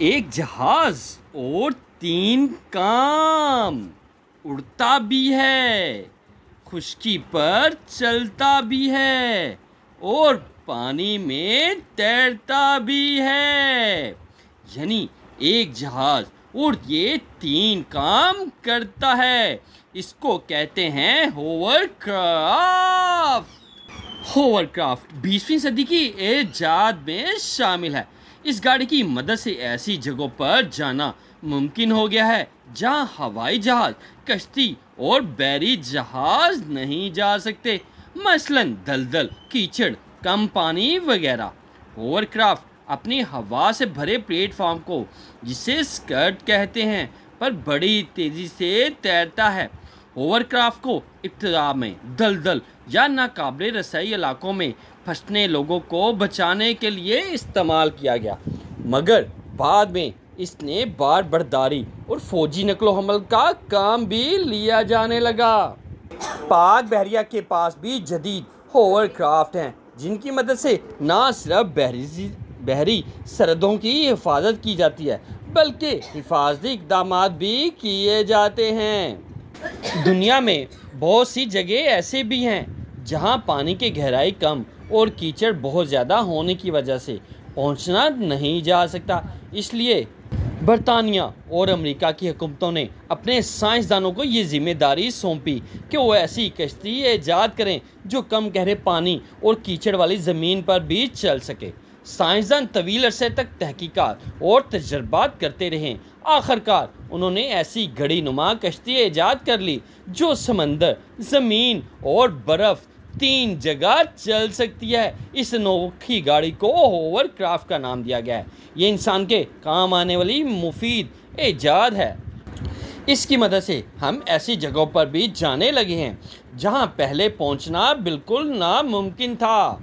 एक जहाज और तीन काम। उड़ता भी है, खुश्की पर चलता भी है और पानी में तैरता भी है। यानी एक जहाज और ये तीन काम करता है। इसको कहते हैं होवरक्राफ्ट। होवरक्राफ्ट 20वीं सदी की इजाद में शामिल है। इस गाड़ी की मदद से ऐसी जगहों पर जाना मुमकिन हो गया है जहां हवाई जहाज, कश्ती और बैरी जहाज नहीं जा सकते, मसलन दलदल, कीचड़, कम पानी वगैरह। होवरक्राफ्ट अपनी हवा से भरे प्लेटफॉर्म को, जिसे स्कर्ट कहते हैं, पर बड़ी तेज़ी से तैरता है। होवरक्राफ्ट को इब्तिदा में दलदल या नाकाबिले रसाई इलाकों में फंसने लोगों को बचाने के लिए इस्तेमाल किया गया, मगर बाद में इसने बार बर्दारी और फौजी नकलो हमल का काम भी लिया जाने लगा। पाक बहरिया के पास भी जदीद होवरक्राफ्ट हैं, जिनकी मदद से न सिर्फ बहरी सरहदों की हिफाजत की जाती है, बल्कि हिफाजती इक़दाम भी किए जाते हैं। दुनिया में बहुत सी जगह ऐसे भी हैं जहां पानी की गहराई कम और कीचड़ बहुत ज़्यादा होने की वजह से पहुंचना नहीं जा सकता। इसलिए बरतानिया और अमेरिका की हुकूमतों ने अपने साइंसदानों को ये जिम्मेदारी सौंपी कि वो ऐसी कश्ती ईजाद करें जो कम गहरे पानी और कीचड़ वाली ज़मीन पर भी चल सके। साइंसदान तवील अरसे तक तहकीकात और तजर्बात करते रहे। आखिरकार उन्होंने ऐसी घड़ी नुमा कश्ती ईजाद कर ली जो समंदर, ज़मीन और बर्फ़ तीन जगह चल सकती है। इस अनोखी गाड़ी को होवरक्राफ्ट का नाम दिया गया है। ये इंसान के काम आने वाली मुफीद ईजाद है। इसकी मदद से हम ऐसी जगहों पर भी जाने लगे हैं जहां पहले पहुंचना बिल्कुल नामुमकिन था।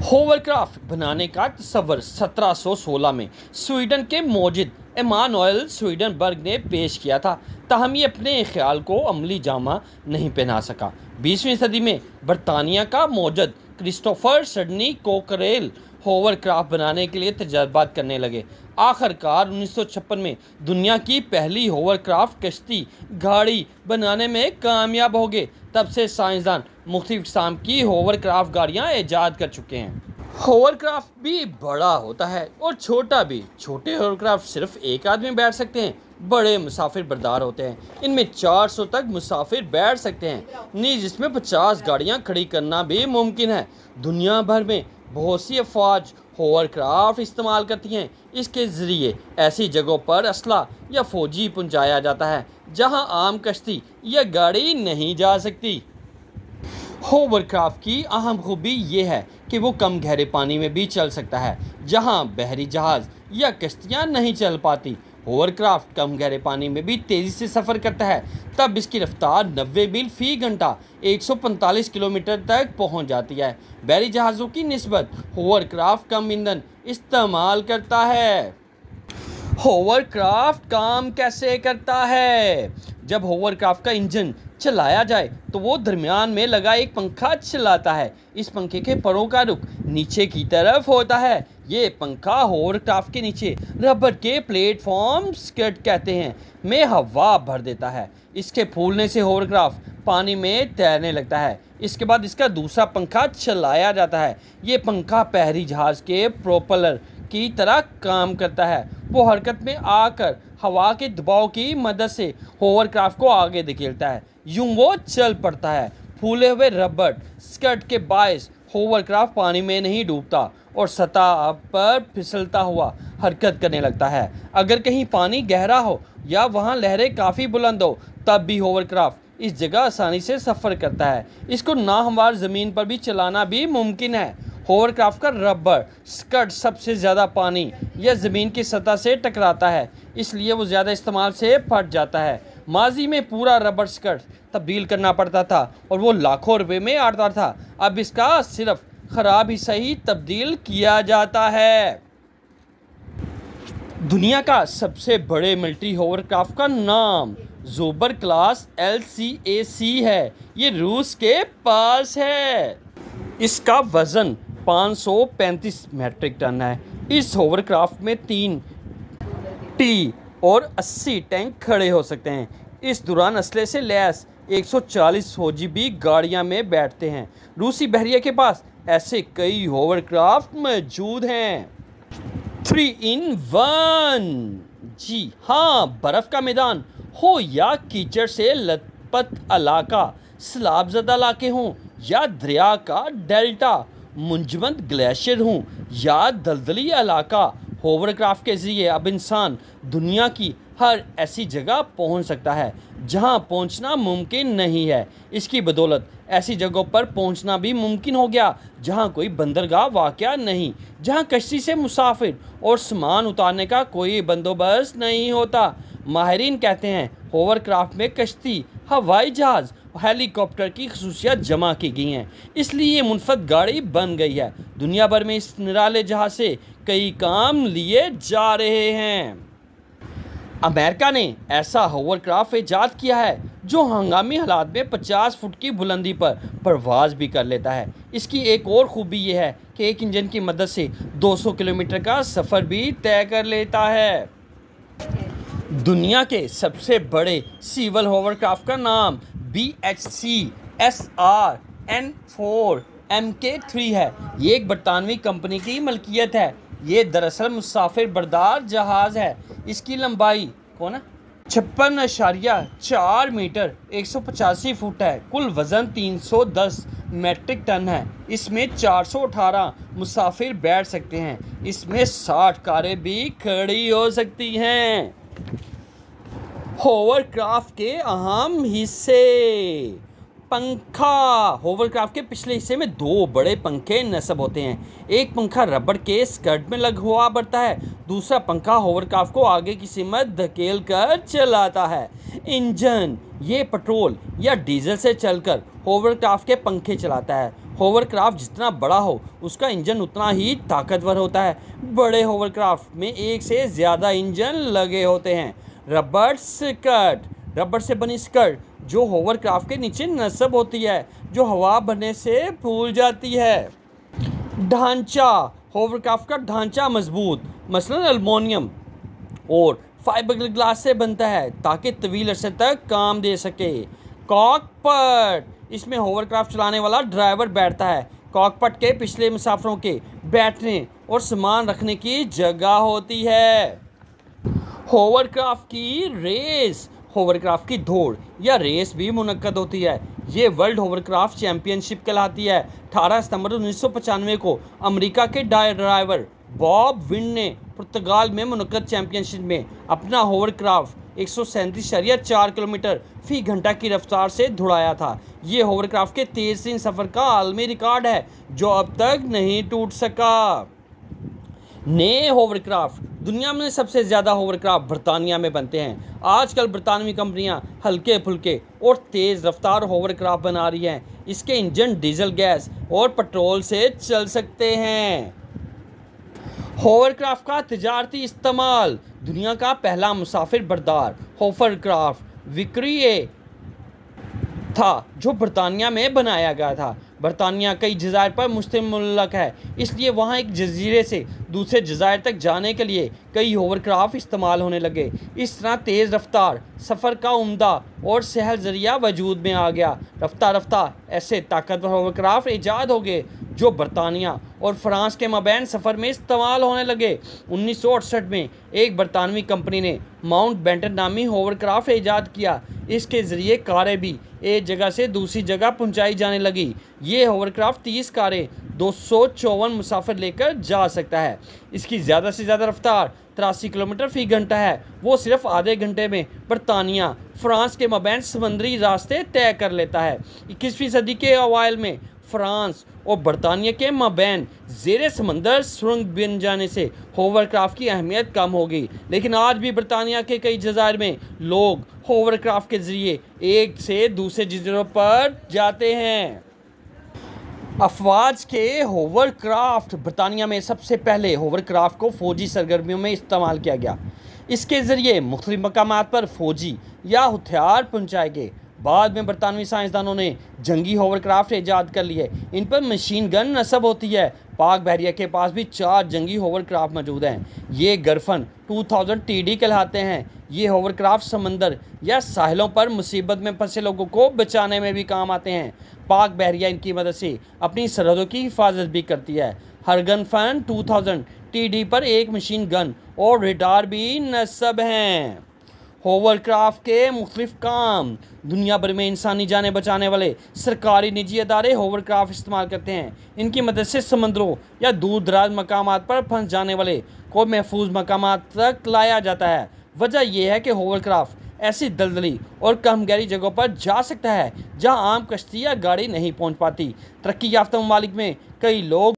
होवरक्राफ्ट बनाने का तस्वर 1716 में स्वीडन के मौजूद इमानुएल स्वीडनबर्ग ने पेश किया था, ताहम ये अपने ख्याल को अमली जामा नहीं पहना सका। 20वीं सदी में बरतानिया का मौजूद क्रिस्टोफर सडनी कोकरेल होवरक्राफ्ट बनाने के लिए तजर्बात करने लगे। आखिरकार 1956 में दुनिया की पहली होवरक्राफ्ट कश्ती गाड़ी बनाने में कामयाब हो गए। तब से साइंसदान मुख्तलिफ किस्म की होवरक्राफ्ट गाड़ियाँ ईजाद कर चुके हैं। होवरक्राफ्ट भी बड़ा होता है और छोटा भी। छोटे होवरक्राफ्ट सिर्फ एक आदमी बैठ सकते हैं, बड़े मुसाफिर बरदार होते हैं। इनमें 400 तक मुसाफिर बैठ सकते हैं, जिसमें 50 गाड़ियाँ खड़ी करना भी मुमकिन है। दुनिया भर में बहुत सी अफवाज होवरक्राफ्ट इस्तेमाल करती हैं। इसके ज़रिए ऐसी जगहों पर असला या फौजी पहुंचाया जाता है जहां आम कश्ती या गाड़ी नहीं जा सकती। होवरक्राफ्ट की अहम खूबी ये है कि वो कम गहरे पानी में भी चल सकता है, जहां बहरी जहाज़ या कश्तियां नहीं चल पाती। होवरक्राफ्ट कम गहरे पानी में भी तेज़ी से सफ़र करता है, तब इसकी रफ्तार 90 मील फ़ी घंटा 145 किलोमीटर तक पहुंच जाती है। बहरी जहाज़ों की निस्बत होवरक्राफ्ट कम ईंधन इस्तेमाल करता है। होवरक्राफ्ट काम कैसे करता है? जब होवरक्राफ्ट का इंजन चलाया जाए तो वो दरमियान में लगा एक पंखा चलाता है। इस पंखे के परों का रुख नीचे की तरफ होता है। ये पंखा होवरक्राफ्ट के नीचे रबर के प्लेटफॉर्म स्कर्ट कहते हैं में हवा भर देता है। इसके फूलने से होवरक्राफ्ट पानी में तैरने लगता है। इसके बाद इसका दूसरा पंखा चलाया जाता है। ये पंखा बहरी जहाज़ के प्रोपेलर की तरह काम करता है। वो हरकत में आकर हवा के दबाव की मदद से होवरक्राफ्ट को आगे धकेलता है। यूं वो चल पड़ता है। फूले हुए रबर स्कर्ट के बायस होवरक्राफ्ट पानी में नहीं डूबता और सतह पर फिसलता हुआ हरकत करने लगता है। अगर कहीं पानी गहरा हो या वहां लहरें काफ़ी बुलंद हो, तब भी होवरक्राफ्ट इस जगह आसानी से सफ़र करता है। इसको नाहमवार ज़मीन पर भी चलाना भी मुमकिन है। होवरक्राफ्ट का रबर स्कर्ट सबसे ज़्यादा पानी या ज़मीन की सतह से टकराता है, इसलिए वो ज़्यादा इस्तेमाल से फट जाता है। माजी में पूरा रबर स्कर्ट तब्दील करना पड़ता था और वो लाखों रुपए में आता था। अब इसका सिर्फ ख़राब हिस्सा ही तब्दील किया जाता है। दुनिया का सबसे बड़े मिलिट्री होवरक्राफ्ट का नाम ज़ोबर क्लास LCAC है। ये रूस के पास है। इसका वज़न 535 मेट्रिक टन है। इस होवरक्राफ्ट में 3 टी और 80 टैंक खड़े हो सकते हैं। इस दौरान असले से लैस 140 फौजी भी गाड़ियां में बैठते हैं। रूसी बहरिया के पास ऐसे कई होवरक्राफ्ट मौजूद हैं। 3 in 1। जी हाँ, बर्फ़ का मैदान हो या कीचड़ से लथपथ इलाका, सैलाबज़दा इलाके हों या दरिया का डेल्टा, मुंजमद ग्लेशियर हों या दलदली इलाका, होवरक्राफ्ट के ज़रिए अब इंसान दुनिया की हर ऐसी जगह पहुंच सकता है जहां पहुंचना मुमकिन नहीं है। इसकी बदौलत ऐसी जगहों पर पहुंचना भी मुमकिन हो गया जहां कोई बंदरगाह वाक़या नहीं, जहां कश्ती से मुसाफिर और सामान उतारने का कोई बंदोबस्त नहीं होता। माहिरीन कहते हैं होवरक्राफ्ट में कश्ती, हवाई जहाज़ और हेलीकॉप्टर की खसूसियात जमा की गई हैं, इसलिए ये मुनफरद गाड़ी बन गई है। दुनिया भर में इस निराले जहाज़ से कई काम लिए जा रहे हैं। अमेरिका ने ऐसा होवरक्राफ्ट ईजाद किया है जो हंगामी हालात में 50 फुट की बुलंदी पर परवाज़ भी कर लेता है। इसकी एक और खूबी यह है कि एक इंजन की मदद से 200 किलोमीटर का सफ़र भी तय कर लेता है। दुनिया के सबसे बड़े सिविल होवरक्राफ्ट का नाम BHC-SR N4MK3 है। ये एक बरतानवी कंपनी की मलकियत है। ये दरअसल मुसाफिर बरदार जहाज़ है। इसकी लंबाई 56.4 मीटर 185 फुट है। कुल वज़न 310 मेट्रिक टन है। इसमें 418 मुसाफिर बैठ सकते हैं। इसमें 60 कारें भी खड़ी हो सकती हैं। होवरक्राफ्ट के अहम हिस्से। पंखा। होवरक्राफ्ट के पिछले हिस्से में 2 बड़े पंखे नस्ब होते हैं। एक पंखा रबड़ के स्कर्ट में लगा हुआ बढ़ता है, दूसरा पंखा होवरक्राफ्ट को आगे की सिमत धकेल कर चलाता है। इंजन। ये पेट्रोल या डीजल से चलकर होवरक्राफ्ट के पंखे चलाता है। होवरक्राफ्ट जितना बड़ा हो उसका इंजन उतना ही ताकतवर होता है। बड़े होवरक्राफ्ट में एक से ज़्यादा इंजन लगे होते हैं। रबड़ स्कर्ट। रबड़ से बनी स्कर्ट जो होवरक्राफ्ट के नीचे नस्ब होती है, जो हवा भरने से फूल जाती है। ढांचा। होवरक्राफ्ट का ढांचा मजबूत, मसलन एल्युमिनियम और फाइबर ग्लास से बनता है ताकि तवील अरसे तक काम दे सके। कॉकपिट। इसमें होवरक्राफ्ट चलाने वाला ड्राइवर बैठता है। कॉकपिट के पिछले मुसाफिरों के बैठने और सामान रखने की जगह होती है। होवरक्राफ्ट की रेस। होवरक्राफ्ट की दौड़ या रेस भी मुनक्कद होती है। ये वर्ल्ड होवरक्राफ्ट चैम्पियनशिप कहलाती है। 18 सितंबर 1995 को अमेरिका के ड्राइवर बॉब विंड ने पुर्तगाल में मुनक्कद चैम्पियनशिप में अपना होवरक्राफ्ट 137.4 किलोमीटर फी घंटा की रफ्तार से दौड़ाया था। ये होवरक्राफ्ट के तेज़ तरीन सफ़र का आलमी रिकॉर्ड है जो अब तक नहीं टूट सका। नए होवरक्राफ्ट। दुनिया में सबसे ज़्यादा होवरक्राफ्ट बरतानिया में बनते हैं। आजकल बरतानवी कंपनियां हल्के फुल्के और तेज़ रफ्तार होवरक्राफ्ट बना रही हैं। इसके इंजन डीजल, गैस और पेट्रोल से चल सकते हैं। होवरक्राफ्ट का तिजारती इस्तेमाल। दुनिया का पहला मुसाफिर बरदार होवरक्राफ्ट विक्रिय था जो बरतानिया में बनाया गया था। बरतानिया कई जज़ायर पर मुश्तमिल मुल्क है, इसलिए वहाँ एक जजीरे से दूसरे जज़ायर तक जाने के लिए कई होवरक्राफ्ट इस्तेमाल होने लगे। इस तरह तेज़ रफ्तार सफ़र का उम्दा और सहल ज़रिया वजूद में आ गया। रफ्ता रफ्ता ऐसे ताकतवर होवरक्राफ्ट ईजाद हो गए जो बरतानिया और फ्रांस के माबैन सफ़र में इस्तेमाल होने लगे। 1968 में एक बरतानवी कंपनी ने माउंट बेंटन नामी होवरक्राफ्ट ईजाद किया। इसके ज़रिए कारें भी एक जगह से दूसरी जगह पहुंचाई जाने लगी। ये होवरक्राफ्ट 30 कारें 254 मुसाफिर लेकर जा सकता है। इसकी ज़्यादा से ज़्यादा रफ्तार 83 किलोमीटर फी घंटा है। वो सिर्फ आधे घंटे में बरतानिया फ्रांस के माबैन समंदरी रास्ते तय कर लेता है। 21वीं सदी के अवाइल में फ्रांस और बरतानिया के माबैन ज़ेरे समंदर सुरंग बन जाने से होवरक्राफ्ट की अहमियत कम हो गई, लेकिन आज भी बरतानिया के कई जज़ायर में लोग होवरक्राफ्ट के ज़रिए एक से दूसरे जज़ीरों पर जाते हैं। अफवाज के होवरक्राफ्ट। बरतानिया में सबसे पहले होवरक्राफ्ट को फ़ौजी सरगर्मियों में इस्तेमाल किया गया। इसके ज़रिए मुख्तलिफ मकामात पर फ़ौजी या हथियार पहुँचाए गए। बाद में बरतानवी साइंसदानों ने जंगी होवरक्राफ्ट ईजाद कर लिए। इन पर मशीन गन नस्ब होती है। पाक बहरिया के पास भी 4 जंगी होवरक्राफ्ट मौजूद हैं। ये गरफन 2000 TD कहलाते हैं। ये होवरक्राफ्ट समंदर या साहिलों पर मुसीबत में फंसे लोगों को बचाने में भी काम आते हैं। पाक बहरिया इनकी मदद से अपनी सरहदों की हिफाजत भी करती है। हर गनफन 2000 TD पर एक मशीन गन और रेडार भी नस्ब हैं। होवरक्राफ्ट के मुख्तलिफ काम। दुनिया भर में इंसानी जानें बचाने वाले सरकारी निजी अदारे होवरक्राफ्ट इस्तेमाल करते हैं। इनकी मदद से समंदरों या दूर दराज मकामात पर फंस जाने वाले को महफूज मकामात तक लाया जाता है। वजह यह है कि होवरक्राफ्ट ऐसी दलदली और कम गहरी जगहों पर जा सकता है जहां आम कश्ती या गाड़ी नहीं पहुंच पाती। तरक्की याफ्ता ममालिक में कई लोग